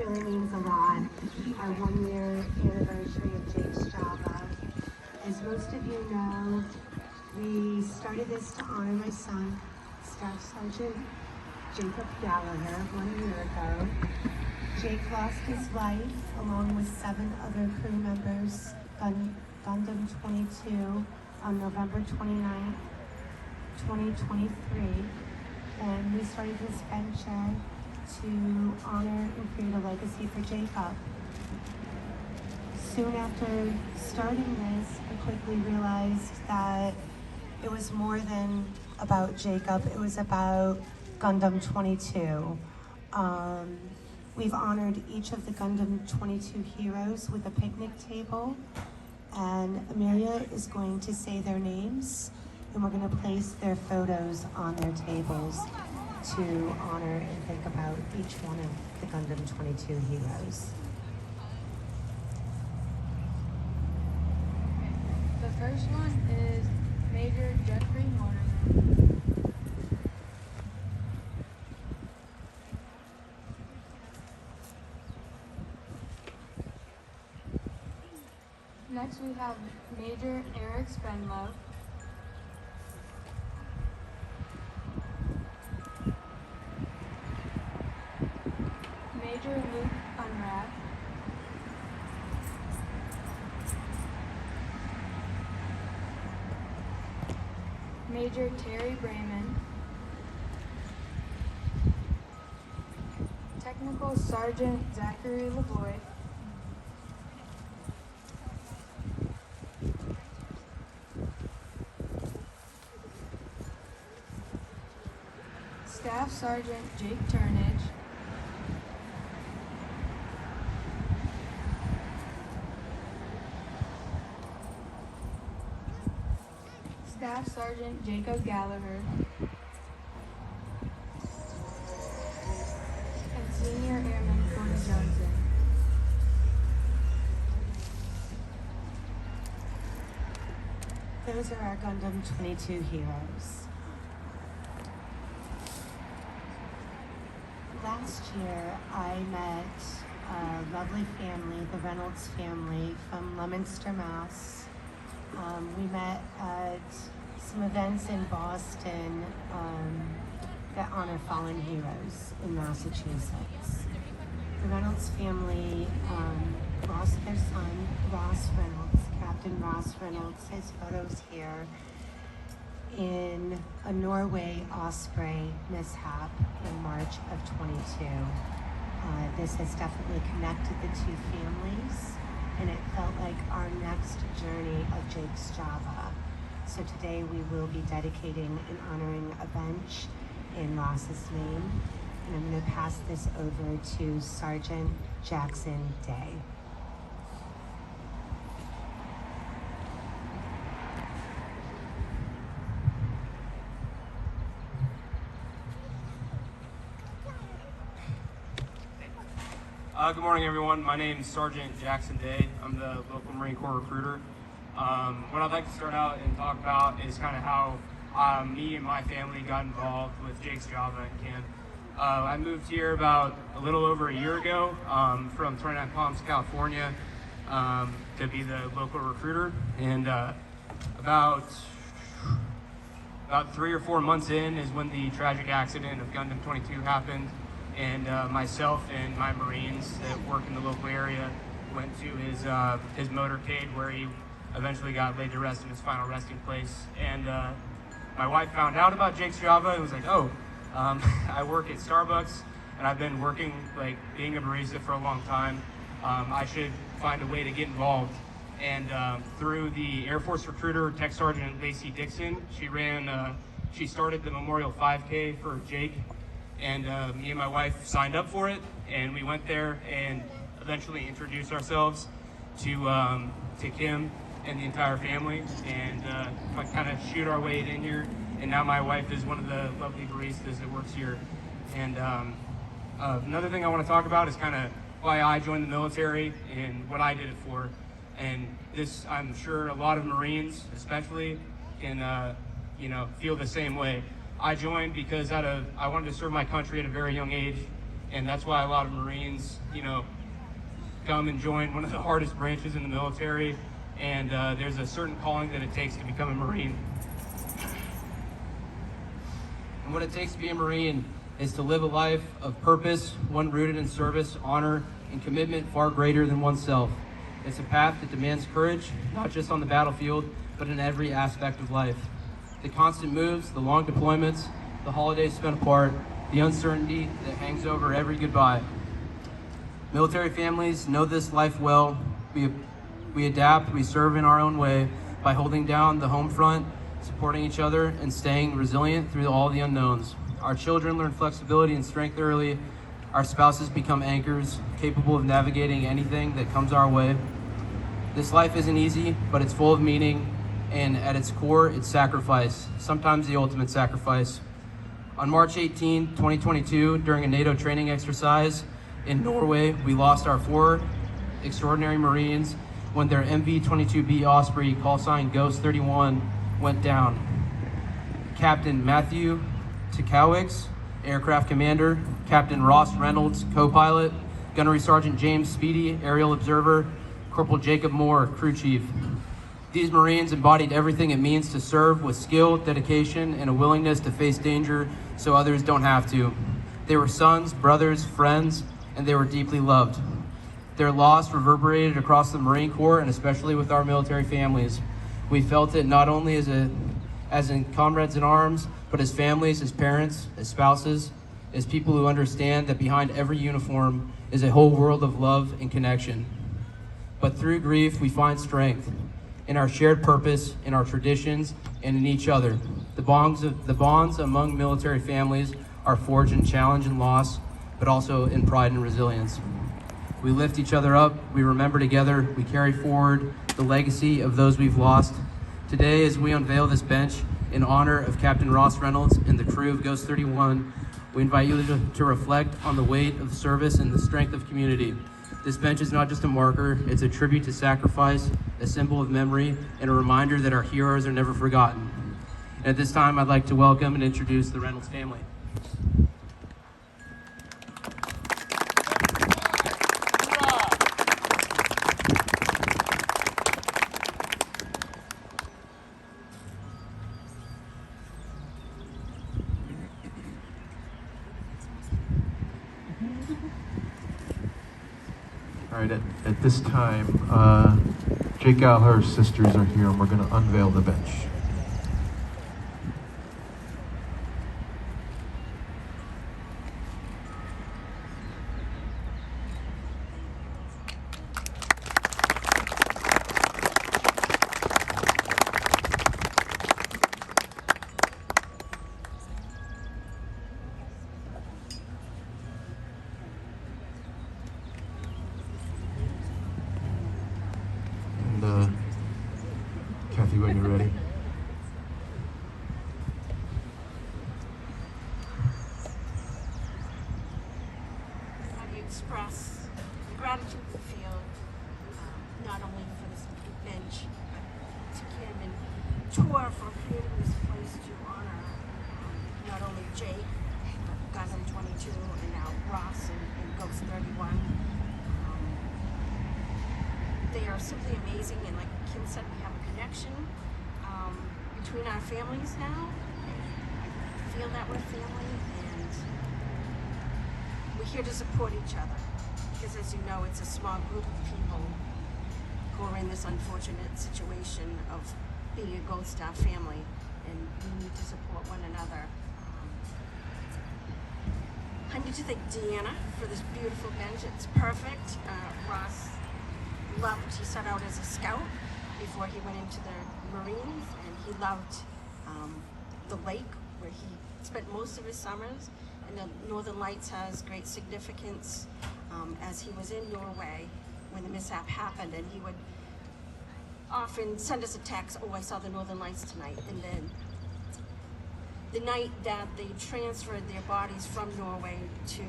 really means a lot. Our 1-year anniversary of Jake's Java. As most of you know, we started this to honor my son, Staff Sergeant Jacob Gallagher, 1 year ago. Jake lost his life along with 7 other crew members, Gundam 22, on November 29th, 2023. And we started this venture to honor and create a legacy for Jacob. Soon after starting this, I quickly realized that it was more than about Jacob, it was about Gundam 22. We've honored each of the Gundam 22 heroes with a picnic table, and Amelia is going to say their names, and we're going to place their photos on their tables to honor and think about each one of the Gundam 22 heroes. The first one is Major Jeffrey Mortimer. Next we have Major Eric Spenlow. Major Luke Unrath. Major Terry Brayman. Technical Sergeant Zachary LeBoy. Staff Sergeant Jake Turnage. Staff Sergeant Jacob Gallagher. And Senior Airman Cody Johnson. Those are our Gundam 22 heroes. Last year, I met a lovely family, the Reynolds family from Leominster, Mass. We met at some events in Boston that honor fallen heroes in Massachusetts. The Reynolds family lost their son, Ross Reynolds, Captain Ross Reynolds. His photos here, in a Norway Osprey mishap in March of 22. This has definitely connected the two families, and it felt like our next journey of Jake's Java. So today we will be dedicating and honoring a bench in Ross's name, and I'm going to pass this over to Sergeant Jackson Day. Good morning, everyone. My name is Sergeant Jackson Day. I'm the local Marine Corps recruiter. What I'd like to start out and talk about is kind of how me and my family got involved with Jake's Java and camp. I moved here about a little over a year ago from 29 Palms, California, to be the local recruiter. And about 3 or 4 months in is when the tragic accident of Gundam 22 happened. And myself and my Marines that work in the local area went to his motorcade, where he eventually got laid to rest in his final resting place. And my wife found out about Jake's Java and was like, oh, I work at Starbucks and I've been working, like, being a barista for a long time. I should find a way to get involved. And through the Air Force recruiter, Tech Sergeant Lacey Dixon, she started the Memorial 5K for Jake. And me and my wife signed up for it, and we went there and eventually introduced ourselves to Kim and the entire family, and kind of shoot our way in here. And now my wife is one of the lovely baristas that works here. And another thing I want to talk about is kind of why I joined the military and what I did it for. And this, I'm sure a lot of Marines especially can feel the same way. I joined because I wanted to serve my country at a very young age, And that's why a lot of Marines, come and join one of the hardest branches in the military. And there's a certain calling that it takes to become a Marine. And what it takes to be a Marine is to live a life of purpose, one rooted in service, honor, and commitment far greater than oneself. It's a path that demands courage, not just on the battlefield, but in every aspect of life. The constant moves, the long deployments, the holidays spent apart, the uncertainty that hangs over every goodbye. Military families know this life well. We adapt, we serve in our own way by holding down the home front, supporting each other, and staying resilient through all the unknowns. Our children learn flexibility and strength early. Our spouses become anchors, capable of navigating anything that comes our way. This life isn't easy, but it's full of meaning, and at its core, it's sacrifice, sometimes the ultimate sacrifice. On March 18, 2022, during a NATO training exercise in Norway, we lost our 4 extraordinary Marines when their MV-22B Osprey, call sign Ghost 31, went down. Captain Matthew Tikowicz, aircraft commander; Captain Ross Reynolds, co-pilot; Gunnery Sergeant James Speedy, aerial observer; Corporal Jacob Moore, crew chief. These Marines embodied everything it means to serve with skill, dedication, and a willingness to face danger so others don't have to. They were sons, brothers, friends, and they were deeply loved. Their loss reverberated across the Marine Corps, and especially with our military families. We felt it not only as in comrades in arms, but as families, as parents, as spouses, as people who understand that behind every uniform is a whole world of love and connection. But through grief, we find strength in our shared purpose, in our traditions, and in each other. The bonds among military families are forged in challenge and loss, but also in pride and resilience. We lift each other up, we remember together, we carry forward the legacy of those we've lost. Today, as we unveil this bench in honor of Captain Ross Reynolds and the crew of Ghost 31, we invite you to reflect on the weight of service and the strength of community. This bench is not just a marker, it's a tribute to sacrifice, a symbol of memory, and a reminder that our heroes are never forgotten. And at this time, I'd like to welcome and introduce the Reynolds family. All right, at this time, Jake Gallagher's sisters are here, and we're going to unveil the bench. Kathy, when you're ready. How do you express the gratitude we feel, not only for this bench, but to Kim and tour for creating this place to honor not only Jake, but Gundam 22, and now Ross and Ghost 31. They are simply amazing, and like Kim said, we have a connection between our families now. I feel that we're family, and we're here to support each other, because as you know, it's a small group of people who are in this unfortunate situation of being a Gold Star family, and we need to support one another. I need to thank Deanna for this beautiful bench. It's perfect. Ross loved, he started out as a scout before he went into the Marines, and he loved the lake where he spent most of his summers, and the Northern Lights has great significance as he was in Norway when the mishap happened, and he would often send us a text, oh, I saw the Northern Lights tonight. And then the night that they transferred their bodies from Norway to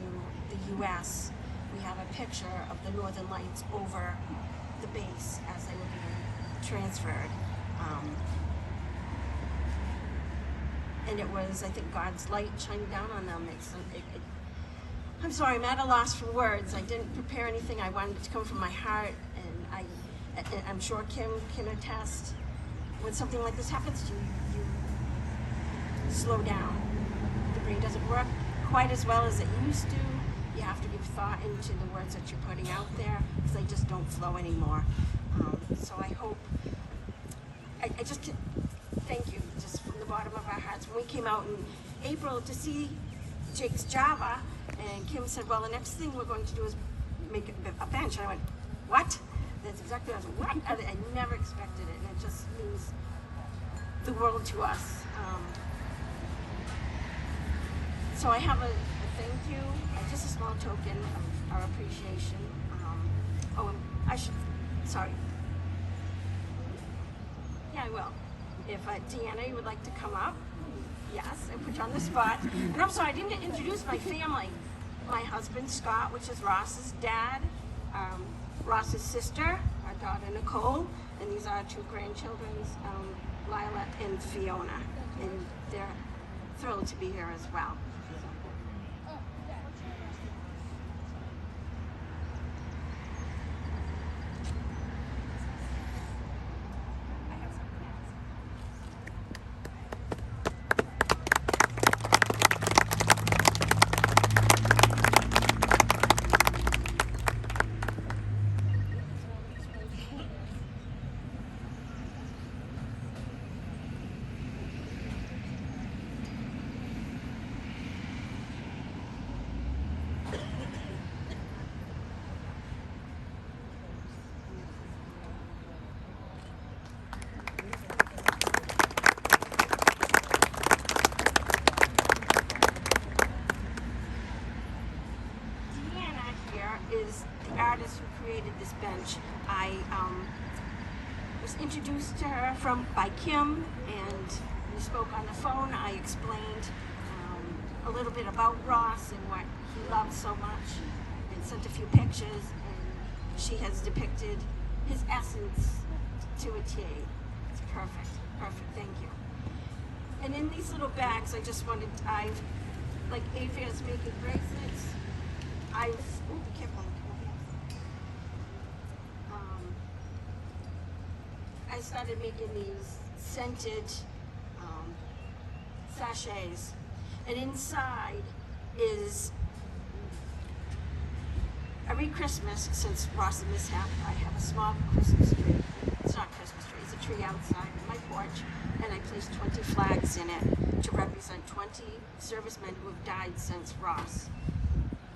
the US, we have a picture of the Northern Lights over the base as they were being transferred. And it was, I think, God's light shining down on them. I'm sorry, I'm at a loss for words. I didn't prepare anything. I wanted it to come from my heart, and I'm sure Kim can attest. When something like this happens, you slow down. The brain doesn't work quite as well as it used to. You have to give thought into the words that you're putting out there, because they just don't flow anymore. So I hope, I just can thank you, just from the bottom of our hearts. When we came out in April to see Jake's Java, and Kim said, well, the next thing we're going to do is make a bench. And I went, what? That's exactly what I was, what? I never expected it, and it just means the world to us. So I have a thank you, just a small token of our appreciation. Oh, and I should, sorry. Yeah, I will. If Deanna, you would like to come up. Yes, I put you on the spot. And I'm sorry, I didn't introduce my family. My husband, Scott, which is Ross's dad, Ross's sister, our daughter, Nicole, and these are our two grandchildren, Lila and Fiona. And they're thrilled to be here as well. Is the artist who created this bench. I was introduced to her by Kim, and we spoke on the phone. I explained a little bit about Ross and what he loved so much, and sent a few pictures, and she has depicted his essence to a T. It's perfect, perfect, thank you. And in these little bags, I just wanted, like Adria's making bracelets, ooh, be careful. I started making these scented sachets, and inside is, every Christmas since Ross's mishap, I have a small Christmas tree. It's not a Christmas tree, it's a tree outside my porch, and I placed 20 flags in it to represent 20 servicemen who have died since Ross.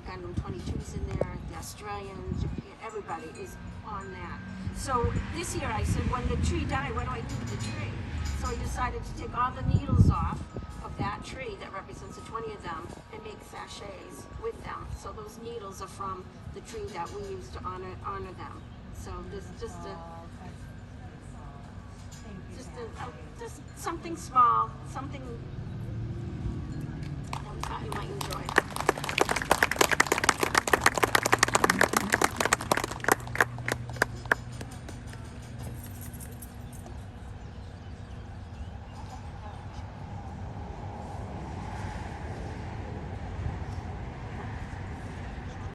Gundam 22's in there, the Australians, Japan, everybody is on that. So this year I said, when the tree died, what do I do with the tree? So I decided to take all the needles off of that tree that represents the 20 of them and make sachets with them. So those needles are from the tree that we used to honor them. So this is just something small, something that we thought you might enjoy.